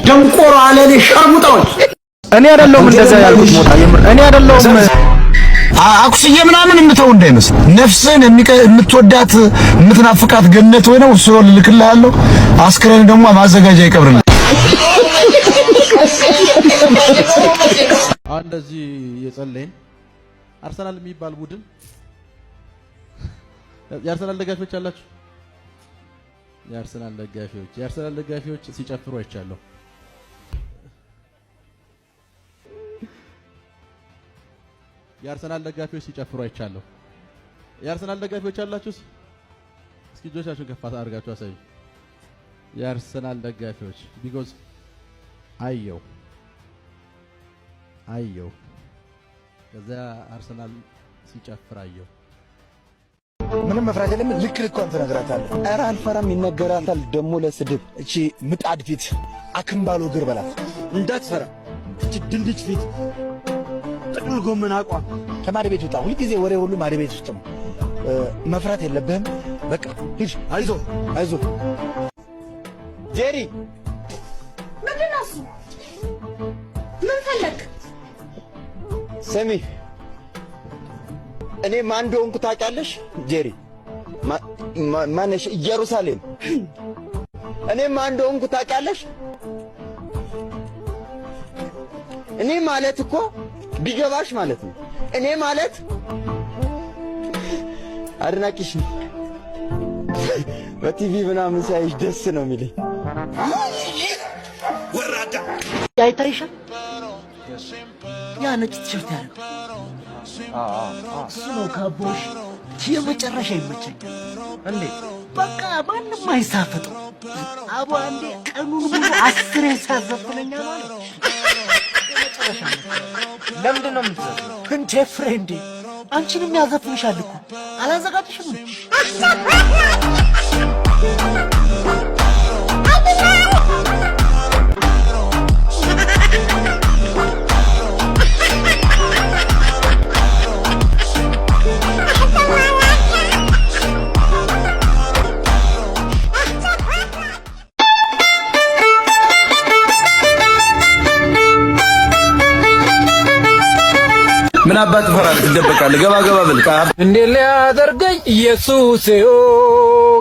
ደንቆሮ አለሌ ሸርሙጣዎች እኔ አይደለሁም እንደዛ ያልኩት ሞታ የምር እኔ አይደለሁም አኩስዬ ምናምን የምተው እንዳይመስል ነፍስን የምትወዳት የምትናፍቃት ገነት ወይ ነው እሱ ልልክልሃለሁ አስክረን ደግሞ ማዘጋጃ ይቀብርልህ እንደዚህ የጸለይን አርሰናል የሚባል ቡድን የአርሰናል ደጋፊዎች አላችሁ የአርሰናል ደጋፊዎች ሲጨፍሩ አይቻለሁ የአርሰናል ደጋፊዎች ሲጨፍሩ አይቻለሁ የአርሰናል ደጋፊዎች አላችሁ እስኪ እጆቻችሁን ከፍ አድርጋችሁ አሳዩ የአርሰናል ደጋፊዎች because አየው ከዛ አርሰናል ሲጨፍር አየው ምንም መፍራት የለም ልክ ልኳን ትነግራታለህ ኧረ አልፈራም ይነገራታል ደሞ ለስድብ እቺ ምጣድ ፊት አክምባሎ ግር በላት እንዳትፈራ እቺ ድንድች ፊት ጥቅል ጎመን አቋም ከማድ ቤት ወጣ ሁሉ ጊዜ ወሬ ሁሉ ማድ ቤት ውስጥ ነው መፍራት የለብህም በቃ ሂድ አይዞ ጄሪ ምንድነው ምን ፈለክ ሰሚ እኔ ማን እንደሆንኩ ታውቂያለሽ ጄሪ ማነሽ ኢየሩሳሌም እኔ ማን እንደሆንኩ ታውቂያለሽ እኔ ማለት እኮ ቢገባሽ ማለት ነው እኔ ማለት አድናቂሽ በቲቪ ምናምን ሳይሽ ደስ ነው የሚለኝ ወራዳ አይታይሻ ያ ነጭ ቲሸርት ያለው እሱ ነው ካቦሽ የመጨረሻ ይመቸኛል እንዴ በቃ ማንም አይሳፈጠው አቡ አንዴ ቀኑን ሙሉ 10 ያሳዘፍነኛል ማለት የመጨረሻ ለምንድን ነው የምትዘፍነው እንዴ ፍሬንዴ አንቺንም ያዘፍንሻል እኮ አላዘጋጅሽም ምን አባት ፈራል ትደበቃለህ ገባ ብል እንዴ ሊያደርገኝ ኢየሱስ ኦ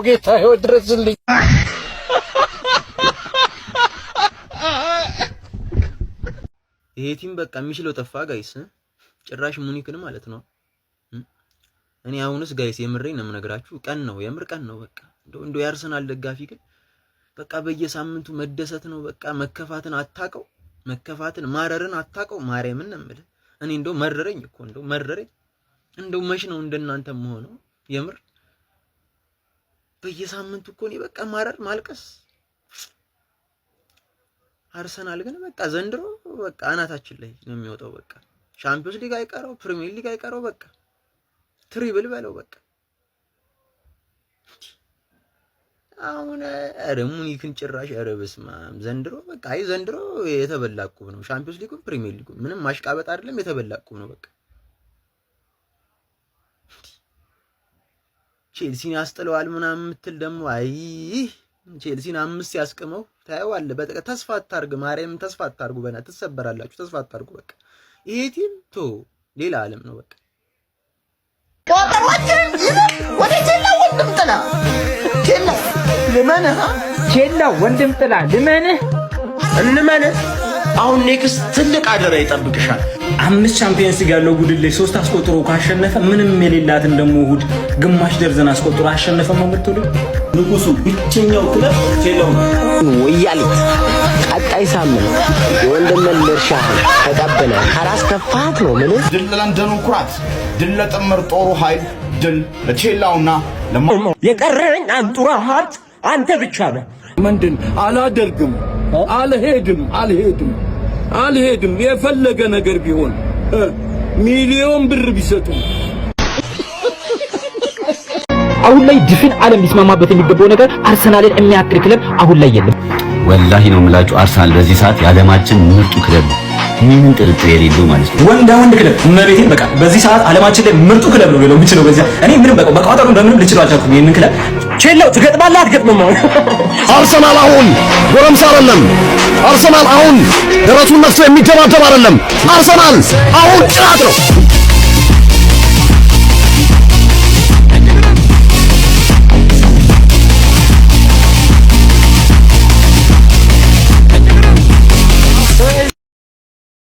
ጌታዬ ድረስልኝ ይሄ ቲም በቃ የሚችለው ጠፋ ጋይስ ጭራሽ ሙኒክን ማለት ነው እኔ አሁንስ ጋይስ የምሬን ነው የምነግራችሁ ቀን ነው የምር ቀን ነው በቃ እንደው የአርሰናል ደጋፊ ግን በቃ በየሳምንቱ መደሰት ነው በቃ መከፋትን ማረርን አታቀው ማርያምን ነው የምልህ እኔ እንደው መረረኝ እኮ እንደው መች ነው እንደናንተ መሆነው የምር በየሳምንቱ እኮ እኔ በቃ ማረር ማልቀስ አርሰናል ግን በቃ ዘንድሮ በቃ አናታችን ላይ ነው የሚወጣው በቃ ሻምፒዮንስ ሊግ አይቀረው ፕሪሚየር ሊግ አይቀረው በቃ ትሪብል በለው በቃ አሁን ሙኒክን ጭራሽ በስማም ዘንድሮ በቃ ዘንድሮ የተበላቁብ ነው ሻምፒዮንስ ሊግ ፕሪሚየር ሊግ ምንም ማሽቃበጥ አይደለም የተበላቁብ ነው በቃ ቼልሲን ያስጥለዋል ምናምን ምትል ደግሞ ቼልሲን 5 ያስቀመው ታየዋለህ በቃ ተስፋ አታርግ ማርያም ተስፋ አታርጉ በእና ተሰበራላችሁ ተስፋ አታርጉ በቃ ይሄ ቲም ሌላ ዓለም ነው በቃ ወደ ቼላ ወንድም ጥላ ልመንህ አሁን ኔክስት ትልቅ አደራ ይጠብቅሻል 5 ቻምፒየንስ ሊግ ያለው ቡድን ላይ 3 አስቆጥሮ ካሸነፈ ምንም የሌላትን ደሞ እሑድ ግማሽ ደርዘን አስቆጥሮ አሸነፈ ማምርቱሉ ንጉሱ ብቸኛው ክለብ ቼላው ወያሊት ቀጣይ ሳምንት የወንድም ለርሻ ተቀበለ ካራስ ከፋት ነው ምን ድል ለለንደኑ ኩራት ድል ለጥምር ጦሩ ኃይል ድል ለቼላውና የቀረኝ አንጡራ ሀብት አንተ ብቻ ነህ ምንድን አላደርግም አልሄድም የፈለገ ነገር ቢሆን ሚሊዮን ብር ቢሰጡ አሁን ላይ ድፍን ዓለም ሊስማማበት የሚገባው ነገር አርሰናልን የሚያክል ክለብ አሁን ላይ የለም ወላሂ ነው የምላችሁ አርሰናል በዚህ ሰዓት የዓለማችን ምርጡ ክለብ ነው ምንም ጥርጥር የሌለው ማለት ነው ወንድ ክለብ እመቤቴን በቃ በዚህ ሰዓት ዓለማችን ላይ ምርጡ ክለብ ነው ብለው የሚችለው በዚህ እኔ ምንም በቃ በቃታሩ እንደምንም ልችለው አልቻልኩም ይሄንን ክለብ ቼላው ትገጥማለህ አትገጥምም አርሰናል አሁን ጎረምሳ አይደለም። አርሰናል አሁን ደረቱን ነፍቶ የሚደባደብ አይደለም። አርሰናል አሁን ጭራት ነው።